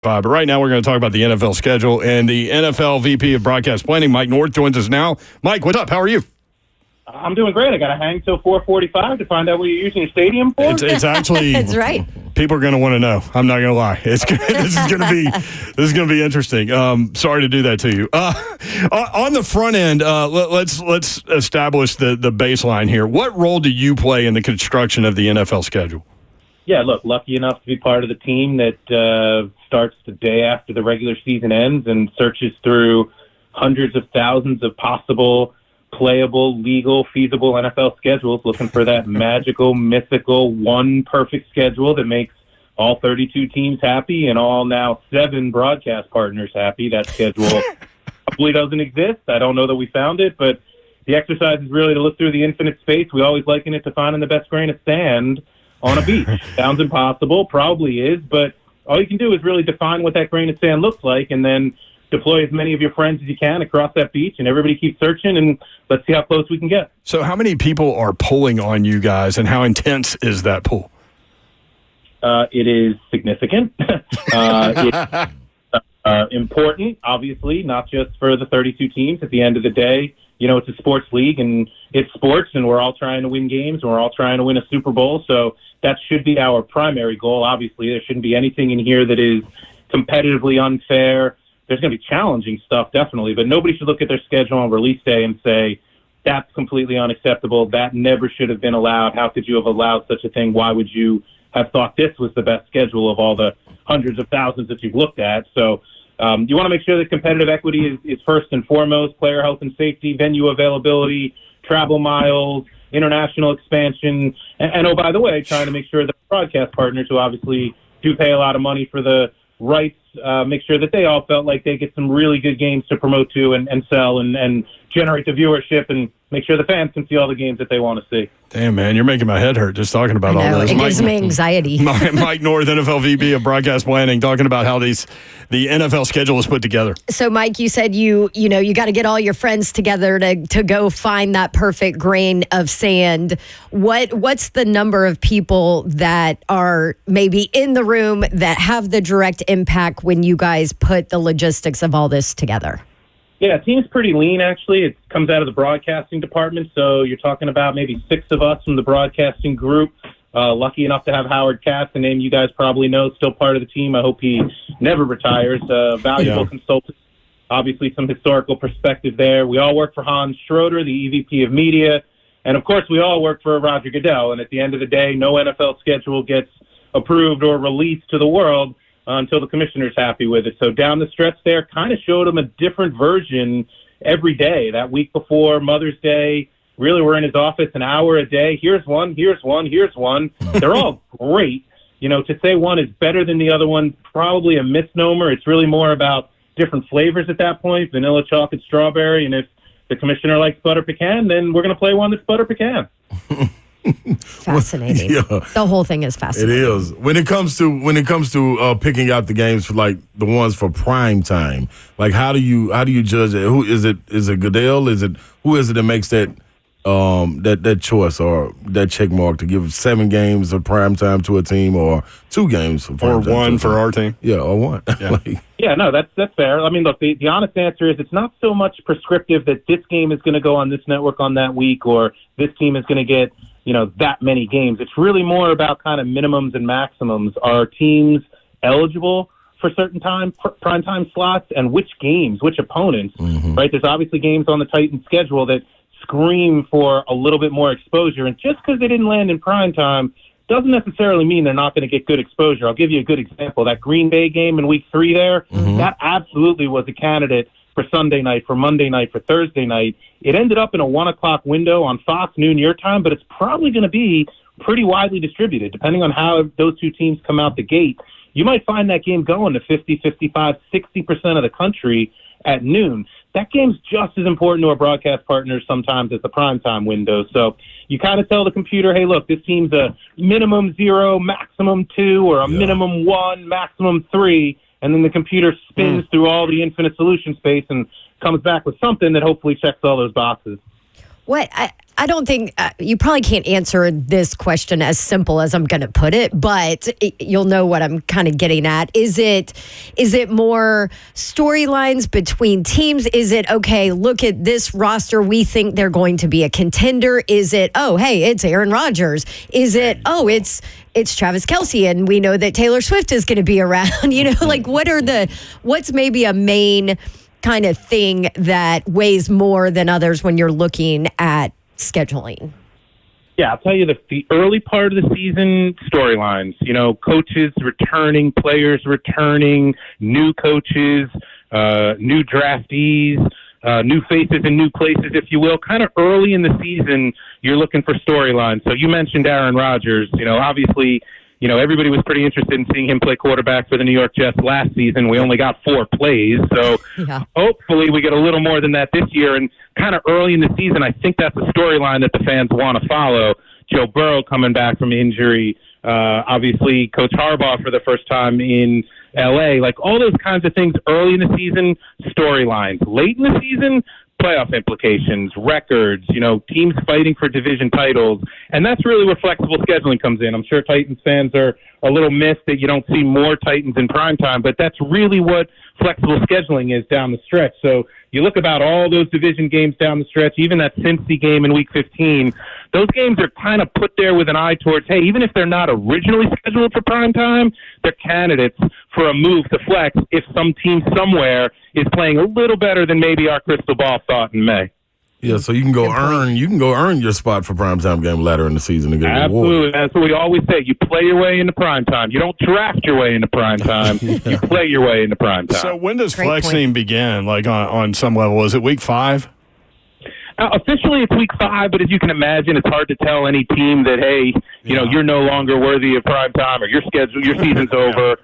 But right now we're going to talk about the NFL schedule, and the NFL VP of Broadcast Planning, Mike North, joins us now. Mike, what's up? How are you? I'm doing great. I got to hang till 4:45 to find out what you're using your stadium for. It's actually That's right. People are going to want to know. I'm not going to lie. This is going to be interesting. Sorry to do that to you. On the front end, let's establish the baseline here. What role do you play in the construction of the NFL schedule? Yeah, look, lucky enough to be part of the team that starts the day after the regular season ends and searches through hundreds of thousands of possible playable, legal, feasible NFL schedules, looking for that magical, mythical, one perfect schedule that makes all 32 teams happy and all now 7 broadcast partners happy. That schedule probably doesn't exist. I don't know that we found it, but the exercise is really to look through the infinite space. We always liken it to finding the best grain of sand on a beach. Sounds impossible, probably is, but all you can do is really define what that grain of sand looks like and then deploy as many of your friends as you can across that beach, and everybody keeps searching, and let's see how close we can get. So how many people are pulling on you guys, and how intense is that pull? It is significant. It's important, obviously, not just for the 32 teams. At the end of the day, you know, it's a sports league, and it's sports, and we're all trying to win games, and we're all trying to win a Super Bowl, so that should be our primary goal. Obviously, there shouldn't be anything in here that is competitively unfair. There's going to be challenging stuff, definitely, but nobody should look at their schedule on release day and say, that's completely unacceptable. That never should have been allowed. How could you have allowed such a thing? Why would you have thought this was the best schedule of all the hundreds of thousands that you've looked at? So you want to make sure that competitive equity is first and foremost, player health and safety, venue availability, travel miles, international expansion, and oh, by the way, trying to make sure that broadcast partners who obviously do pay a lot of money for the rights, make sure that they all felt like they get some really good games to promote to and sell and generate the viewership and make sure the fans can see all the games that they want to see. Damn, man, you're making my head hurt just talking about all this. It gives me anxiety. Mike North, NFL VP of Broadcast Planning, talking about how the NFL schedule is put together. So, Mike, you said you got to get all your friends together to go find that perfect grain of sand. What's the number of people that are maybe in the room that have the direct impact when you guys put the logistics of all this together? Yeah, team's pretty lean, actually. It comes out of the broadcasting department, so you're talking about maybe 6 of us from the broadcasting group. Lucky enough to have Howard Katz, a name you guys probably know, still part of the team. I hope he never retires. Valuable consultant. Obviously, some historical perspective there. We all work for Hans Schroeder, the EVP of Media. And, of course, we all work for Roger Goodell. And at the end of the day, no NFL schedule gets approved or released to the world until the commissioner's happy with it. So down the stretch there, kind of showed them a different version every day. That week before Mother's Day, really we're in his office an hour a day. Here's one, here's one, here's one. They're all great. You know, to say one is better than the other one, probably a misnomer. It's really more about different flavors at that point, vanilla, chocolate, strawberry. And if the commissioner likes butter pecan, then we're going to play one that's butter pecan. Fascinating. Yeah. The whole thing is fascinating. It is. When it comes to picking out the games for like the ones for prime time, like how do you judge it? Who is it? Is it Goodell? Who is it that makes that that choice or that check mark to give 7 games of prime time to a team or 2 games for prime time or one for our team? Yeah, or one. Yeah. No, that's fair. I mean, look, the honest answer is it's not so much prescriptive that this game is going to go on this network on that week or this team is going to get that many games. It's really more about kind of minimums and maximums. Are teams eligible for certain prime time slots, and which games, which opponents, right? There's obviously games on the Titans schedule that scream for a little bit more exposure, and just because they didn't land in prime time doesn't necessarily mean they're not going to get good exposure. I'll give you a good example. That Green Bay game in week 3 there, that absolutely was a candidate for Sunday night, for Monday night, for Thursday night. It ended up in a 1 o'clock window on Fox, noon your time, but it's probably going to be pretty widely distributed. Depending on how those 2 teams come out the gate, you might find that game going to 50, 55, 60% of the country at noon. That game's just as important to our broadcast partners sometimes as the primetime window. So you kind of tell the computer, hey, look, this team's a minimum 0, maximum 2, or a minimum 1, maximum 3, and then the computer spins through all the infinite solution space and comes back with something that hopefully checks all those boxes. What I don't think you probably can't answer this question as simple as I'm going to put it, but you'll know what I'm kind of getting at. Is it more storylines between teams? Is it, okay, look at this roster, we think they're going to be a contender? Is it, oh, hey, it's Aaron Rodgers? Is it, oh, it's Travis Kelce, and we know that Taylor Swift is going to be around? Like what's maybe a main kind of thing that weighs more than others when you're looking at scheduling? Yeah, I'll tell you the early part of the season, storylines, coaches returning, players returning, new coaches, new draftees, new faces in new places, if you will. Kind of early in the season, you're looking for storylines. So you mentioned Aaron Rodgers. Obviously, everybody was pretty interested in seeing him play quarterback for the New York Jets last season. We only got 4 plays. So hopefully we get a little more than that this year. And kind of early in the season, I think that's a storyline that the fans want to follow. Joe Burrow coming back from injury. Obviously, Coach Harbaugh for the first time in L.A. Like all those kinds of things early in the season, storylines. Late in the season, playoff implications, records, teams fighting for division titles. And that's really where flexible scheduling comes in. I'm sure Titans fans are a little missed that you don't see more Titans in primetime, but that's really what flexible scheduling is down the stretch. So you look about all those division games down the stretch, even that Cincy game in Week 15, those games are kind of put there with an eye towards, hey, even if they're not originally scheduled for primetime, they're candidates for a move to flex if some team somewhere is playing a little better than maybe our crystal ball thought in May. Yeah, so you can go earn your spot for primetime game later in the season and get an award. Absolutely. That's what we always say. You play your way into primetime. You don't draft your way into primetime. You play your way into primetime. So when does flexing begin, like on some level? Is it week 5? Officially, it's week 5, but as you can imagine, it's hard to tell any team that, hey, you're no longer worthy of primetime or your season's over.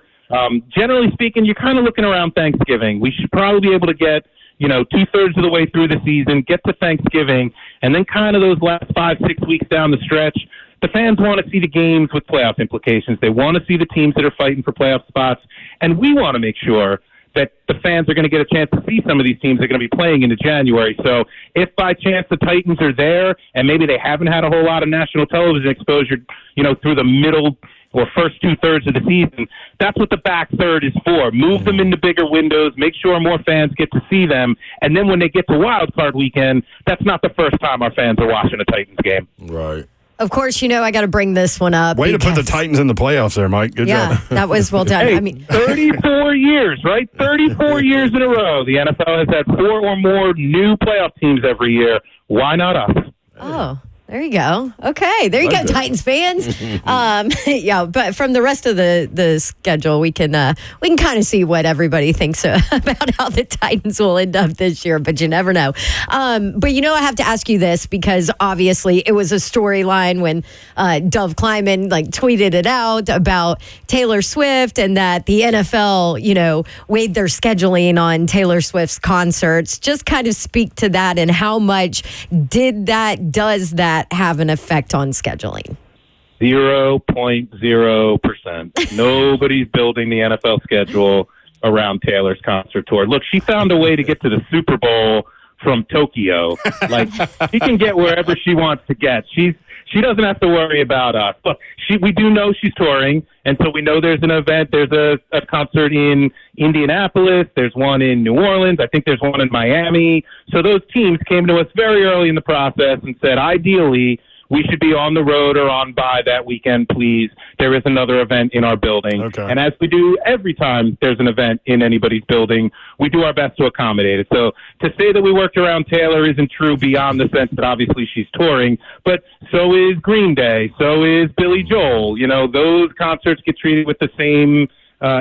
Generally speaking, you're kind of looking around Thanksgiving. We should probably be able to get 2/3 of the way through the season, get to Thanksgiving, and then kind of those last 5-6 weeks down the stretch, the fans want to see the games with playoff implications. They want to see the teams that are fighting for playoff spots, and we want to make sure that the fans are going to get a chance to see some of these teams that are going to be playing into January. So if by chance the Titans are there and maybe they haven't had a whole lot of national television exposure, through the middle or first 2/3 of the season, that's what the back third is for. Move them into bigger windows, make sure more fans get to see them, and then when they get to Wild Card Weekend, that's not the first time our fans are watching a Titans game. Right. Of course, I got to bring this one up. Way to put the Titans in the playoffs there, Mike. Good job. Yeah, that was well done. Hey, 34 years, right? 34 years in a row. The NFL has had 4 or more new playoff teams every year. Why not us? Oh, there you go. Okay, there you go, Titans fans. But from the rest of the schedule, we can kind of see what everybody thinks about how the Titans will end up this year. But you never know. But I have to ask you this because obviously it was a storyline when Dove Kleiman tweeted it out about Taylor Swift and that the NFL weighed their scheduling on Taylor Swift's concerts. Just kind of speak to that and how much does that have an effect on scheduling? 0.0%. Nobody's building the NFL schedule around Taylor's concert tour. Look, she found a way to get to the Super Bowl from Tokyo. She can get wherever she wants to get. She doesn't have to worry about us. Look, we do know she's touring, and so we know there's an event. There's a concert in Indianapolis. There's one in New Orleans. I think there's one in Miami. So those teams came to us very early in the process and said, ideally, we should be on the road or on by that weekend, please. There is another event in our building. Okay. And as we do every time there's an event in anybody's building, we do our best to accommodate it. So to say that we worked around Taylor isn't true beyond the sense that obviously she's touring, but so is Green Day, so is Billy Joel. Those concerts get treated with the same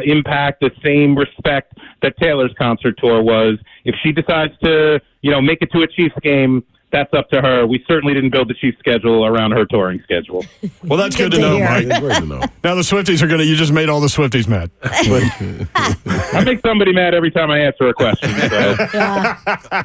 impact, the same respect that Taylor's concert tour was. If she decides to, make it to a Chiefs game, that's up to her. We certainly didn't build the Chiefs schedule around her touring schedule. Well, that's good to know, Mike. Great to know. Now the Swifties are you just made all the Swifties mad. I make somebody mad every time I answer a question. So.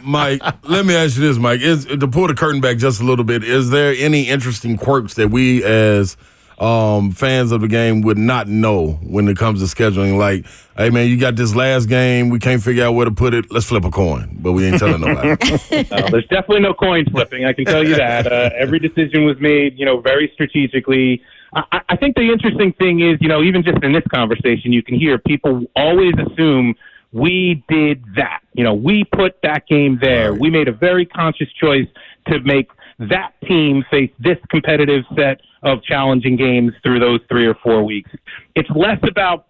Mike, let me ask you this, Mike. To pull the curtain back just a little bit, is there any interesting quirks that we as fans of the game would not know when it comes to scheduling. Like, hey, man, you got this last game. We can't figure out where to put it. Let's flip a coin. But we ain't telling nobody. There's definitely no coin flipping. I can tell you that. Every decision was made, very strategically. I think the interesting thing is, even just in this conversation, you can hear people always assume we did that. We put that game there. Right. We made a very conscious choice to make that team face this competitive set of challenging games through those 3 or 4 weeks. It's less about,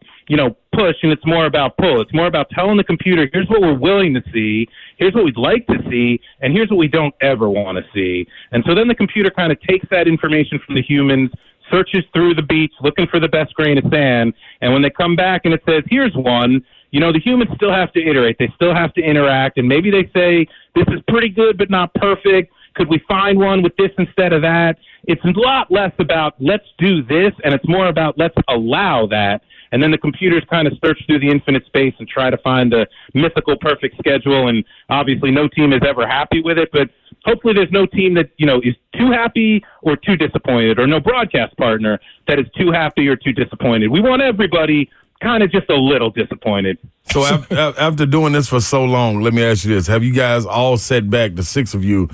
push and it's more about pull. It's more about telling the computer, here's what we're willing to see, here's what we'd like to see, and here's what we don't ever want to see. And so then the computer kind of takes that information from the humans, searches through the beats, looking for the best grain of sand, and when they come back and it says, here's one, the humans still have to iterate. They still have to interact, and maybe they say, this is pretty good but not perfect. Could we find one with this instead of that? It's a lot less about let's do this, and it's more about let's allow that. And then the computers kind of search through the infinite space and try to find the mythical perfect schedule. And obviously no team is ever happy with it, but hopefully there's no team that, is too happy or too disappointed, or no broadcast partner that is too happy or too disappointed. We want everybody kind of just a little disappointed. So after doing this for so long, let me ask you this. Have you guys all set back, the 6 of you,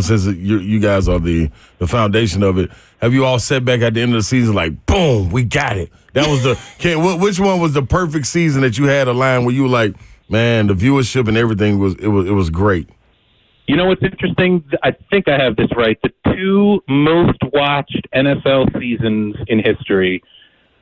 since you guys are the foundation of it, have you all set back at the end of the season like, boom, we got it? That was which one was the perfect season that you had a line where you were like, man, the viewership and everything was great? What's interesting? I think I have this right. The 2 most watched NFL seasons in history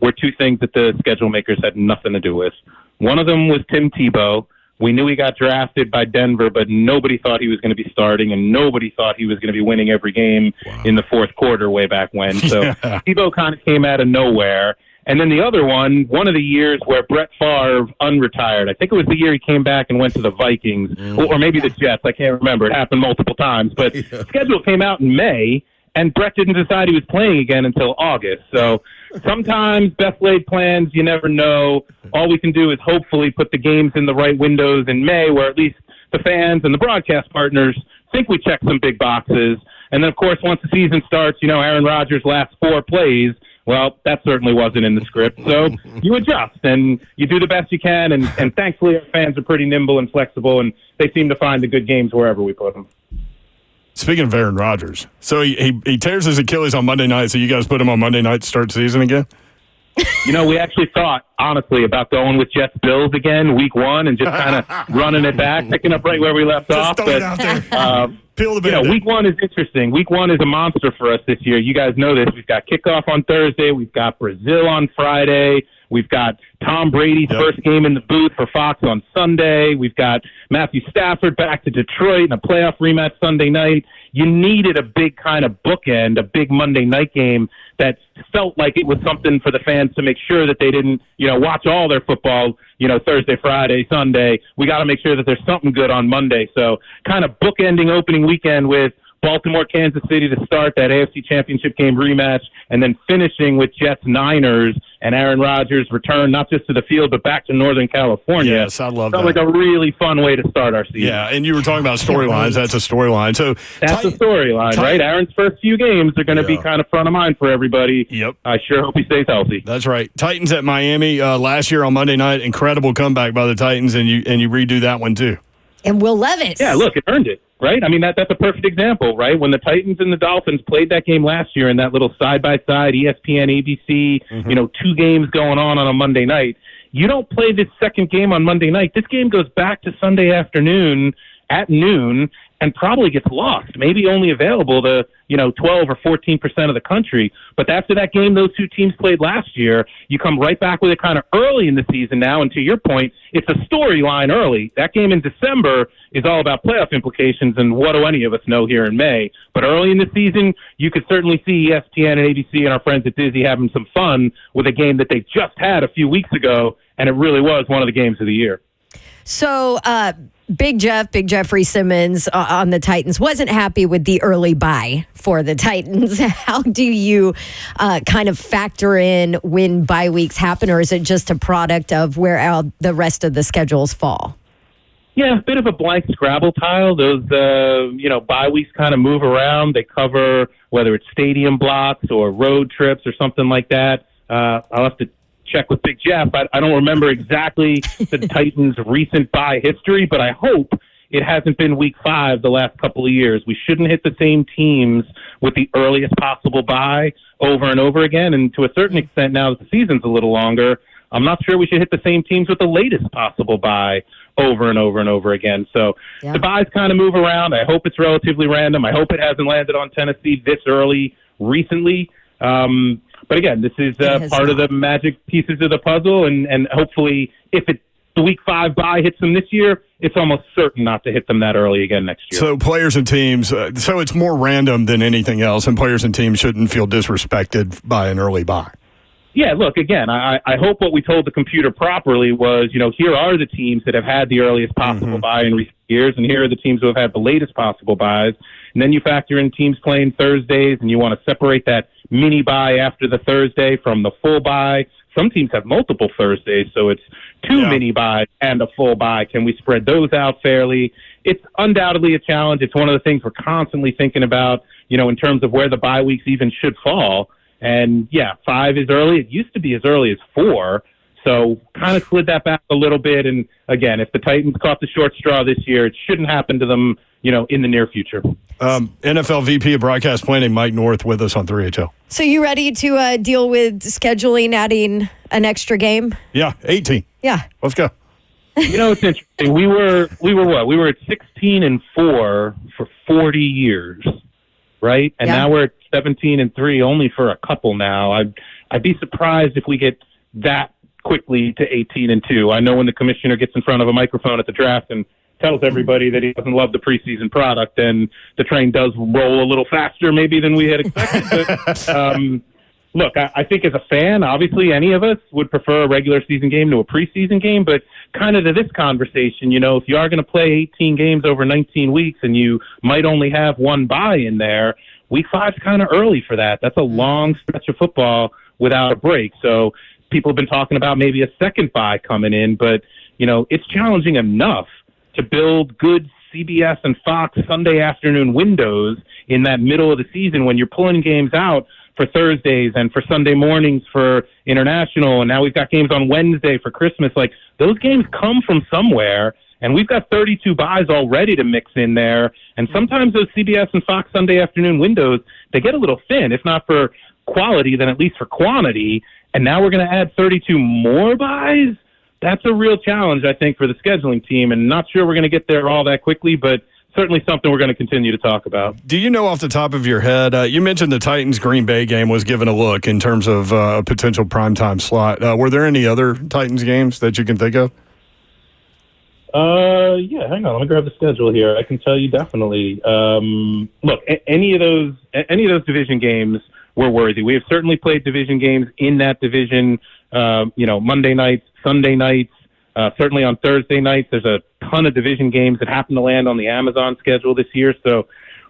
were 2 things that the schedule makers had nothing to do with. One of them was Tim Tebow. We knew he got drafted by Denver, but nobody thought he was going to be starting, and nobody thought he was going to be winning every game in the fourth quarter way back when. So Tebow kind of came out of nowhere. And then the other one of the years where Brett Favre unretired. I think it was the year he came back and went to the Vikings, or maybe the Jets. I can't remember. It happened multiple times. But the schedule came out in May, and Brett didn't decide he was playing again until August. So sometimes best laid plans, you never know. All we can do is hopefully put the games in the right windows in May, where at least the fans and the broadcast partners think we check some big boxes. And then, of course, once the season starts, Aaron Rodgers' last 4 plays, well, that certainly wasn't in the script. So you adjust and you do the best you can. And thankfully, our fans are pretty nimble and flexible, and they seem to find the good games wherever we put them. Speaking of Aaron Rodgers, so he tears his Achilles on Monday night, so you guys put him on Monday night to start the season again? We actually thought, honestly, about going with Jets-Bills again, week 1, and just kind of running it back, picking up right where we left off. Just throw it out there. Peel the Band-Aid. Week 1 is interesting. Week 1 is a monster for us this year. You guys know this. We've got kickoff on Thursday. We've got Brazil on Friday. We've got Tom Brady's first game in the booth for Fox on Sunday. We've got Matthew Stafford back to Detroit in a playoff rematch Sunday night. You needed a big kind of bookend, a big Monday night game that felt like it was something for the fans to make sure that they didn't, watch all their football, Thursday, Friday, Sunday. We got to make sure that there's something good on Monday. So kind of bookending opening weekend with Baltimore, Kansas City to start that AFC Championship game rematch, and then finishing with Jets-Niners and Aaron Rodgers' return not just to the field but back to Northern California. Yes, I love that. Sounds like a really fun way to start our season. Yeah, and you were talking about storylines. That's a storyline. So that's a storyline, right? Aaron's first few games are going to be kind of front of mind for everybody. Yep. I sure hope he stays healthy. That's right. Titans at Miami last year on Monday night. Incredible comeback by the Titans, and you redo that one too. And Will Levis. Yeah, look, it earned it. Right? I mean, that's a perfect example, right? When the Titans and the Dolphins played that game last year in that little side-by-side ESPN, ABC, 2 games going on a Monday night, you don't play this second game on Monday night. This game goes back to Sunday afternoon at noon and probably gets lost, maybe only available to, 12 or 14% of the country. But after that game those 2 teams played last year, you come right back with it kind of early in the season now. And to your point, it's a storyline early. That game in December is all about playoff implications, and what do any of us know here in May? But early in the season, you could certainly see ESPN and ABC and our friends at Disney having some fun with a game that they just had a few weeks ago, and it really was one of the games of the year. So, Big Jeffrey Simmons on the Titans wasn't happy with the early bye for the Titans. How do you kind of factor in when bye weeks happen, or is it just a product of where the rest of the schedules fall? Yeah, a bit of a blank Scrabble tile. Those, bye weeks kind of move around. They cover whether it's stadium blocks or road trips or something like that. I'll have to check with Big Jeff. I don't remember exactly the Titans' recent bye history, but I hope it hasn't been week 5 the last couple of years. We shouldn't hit the same teams with the earliest possible bye over and over again. And to a certain extent, now that the season's a little longer, I'm not sure we should hit the same teams with the latest possible bye over and over and over again. So the byes kind of move around. I hope it's relatively random. I hope it hasn't landed on Tennessee this early recently. But again, this is part of the magic pieces of the puzzle. And hopefully if the week 5 bye hits them this year, it's almost certain not to hit them that early again next year. So players and teams, so it's more random than anything else, and players and teams shouldn't feel disrespected by an early bye. Yeah, look, again, I hope what we told the computer properly was, here are the teams that have had the earliest possible bye in recent years, and here are the teams who have had the latest possible byes. And then you factor in teams playing Thursdays, and you want to separate that mini bye after the Thursday from the full bye. Some teams have multiple Thursdays, so it's 2 mini byes and a full bye. Can we spread those out fairly? It's undoubtedly a challenge. It's one of the things we're constantly thinking about, in terms of where the bye weeks even should fall. And, 5 is early. It used to be as early as 4. So kind of slid that back a little bit. And, again, if the Titans caught the short straw this year, it shouldn't happen to them, in the near future. NFL VP of Broadcast Planning, Mike North, with us on 3HL. So you ready to deal with scheduling, adding an extra game? Yeah, 18. Yeah. Let's go. It's interesting. We were what? We were at 16-4 for 40 years, right? And now we're at 17-3 only for a couple now. I'd be surprised if we get that quickly to 18-2. I know when the commissioner gets in front of a microphone at the draft and tells everybody that he doesn't love the preseason product, and the train does roll a little faster maybe than we had expected. But look, I think as a fan, obviously any of us would prefer a regular season game to a preseason game, but kind of to this conversation, if you are going to play 18 games over 19 weeks and you might only have one bye in there, week 5's kind of early for that. That's a long stretch of football without a break. So people have been talking about maybe a second bye coming in, but, it's challenging enough to build good CBS and Fox Sunday afternoon windows in that middle of the season when you're pulling games out for Thursdays and for Sunday mornings for international, and now we've got games on Wednesday for Christmas. Like, those games come from somewhere, and we've got 32 byes already to mix in there, and sometimes those CBS and Fox Sunday afternoon windows, they get a little thin, if not for quality, then at least for quantity, and now we're going to add 32 more byes? That's a real challenge, I think, for the scheduling team, and not sure we're going to get there all that quickly, but certainly something we're going to continue to talk about. Do you know off the top of your head, you mentioned the Titans-Green Bay game was given a look in terms of a potential primetime slot. Were there any other Titans games that you can think of? Hang on. Let me grab the schedule here. I can tell you definitely. Look, any of those division games were worthy. We have certainly played division games in that division, Monday nights, Sunday nights, certainly on Thursday nights. There's a ton of division games that happen to land on the Amazon schedule this year. So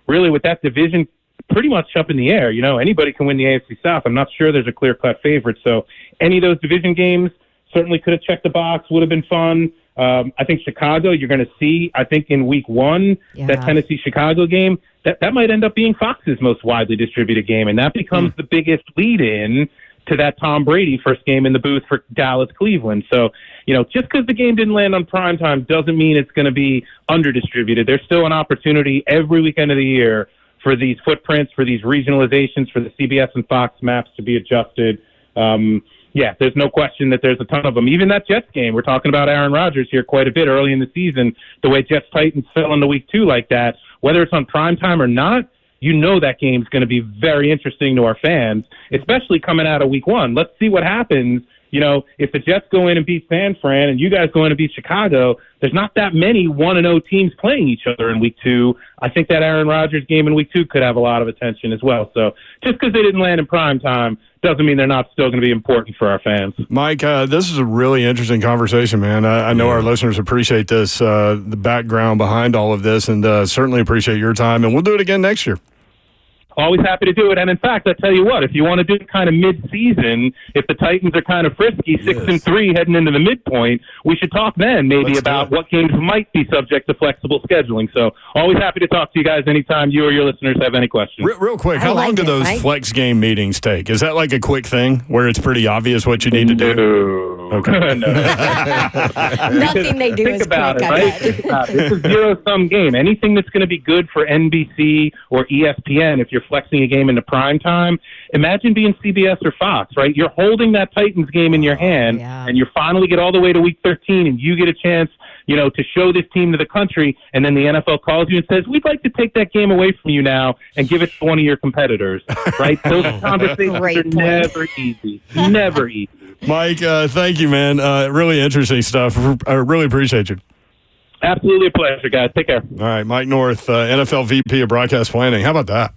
really with that division pretty much up in the air, anybody can win the AFC South. I'm not sure there's a clear-cut favorite. So any of those division games certainly could have checked the box, would have been fun. I think Chicago, you're going to see, I think in week 1, that Tennessee-Chicago game, that might end up being Fox's most widely distributed game. And that becomes the biggest lead-in to that Tom Brady first game in the booth for Dallas-Cleveland. So, just because the game didn't land on primetime doesn't mean it's going to be under-distributed. There's still an opportunity every weekend of the year for these footprints, for these regionalizations, for the CBS and Fox maps to be adjusted. There's no question that there's a ton of them. Even that Jets game, we're talking about Aaron Rodgers here quite a bit early in the season, the way Jets-Titans fell into week 2 like that, whether it's on primetime or not, that game's going to be very interesting to our fans, especially coming out of week 1. Let's see what happens. If the Jets go in and beat San Fran and you guys go in and beat Chicago, there's not that many 1-0 teams playing each other in week 2. I think that Aaron Rodgers game in week 2 could have a lot of attention as well. So just because they didn't land in prime time doesn't mean they're not still going to be important for our fans. Mike, this is a really interesting conversation, man. I know our listeners appreciate this, the background behind all of this, and certainly appreciate your time. And we'll do it again next year. always happy to do it. And in fact, I tell you what, if you want to do it kind of mid-season, if the Titans are kind of frisky, 6-3 heading into the midpoint, we should talk then maybe about what games might be subject to flexible scheduling. So always happy to talk to you guys anytime you or your listeners have any questions. Real quick, how long do those flex game meetings take? Is that like a quick thing where it's pretty obvious what you need to do? Okay. Nothing they do Think is about quick. it, right? Think about it. It's a zero-sum game. Anything that's going to be good for NBC or ESPN, if you're flexing a game into prime time, imagine being CBS or Fox, right? You're holding that Titans game in your hand, and you finally get all the way to week 13, and you get a chance, to show this team to the country, and then the NFL calls you and says, we'd like to take that game away from you now and give it to one of your competitors, right? Those conversations are never easy. Never easy. Mike, thank you, man. Really interesting stuff. I really appreciate you. Absolutely a pleasure, guys. Take care. All right, Mike North, NFL VP of Broadcast Planning. How about that?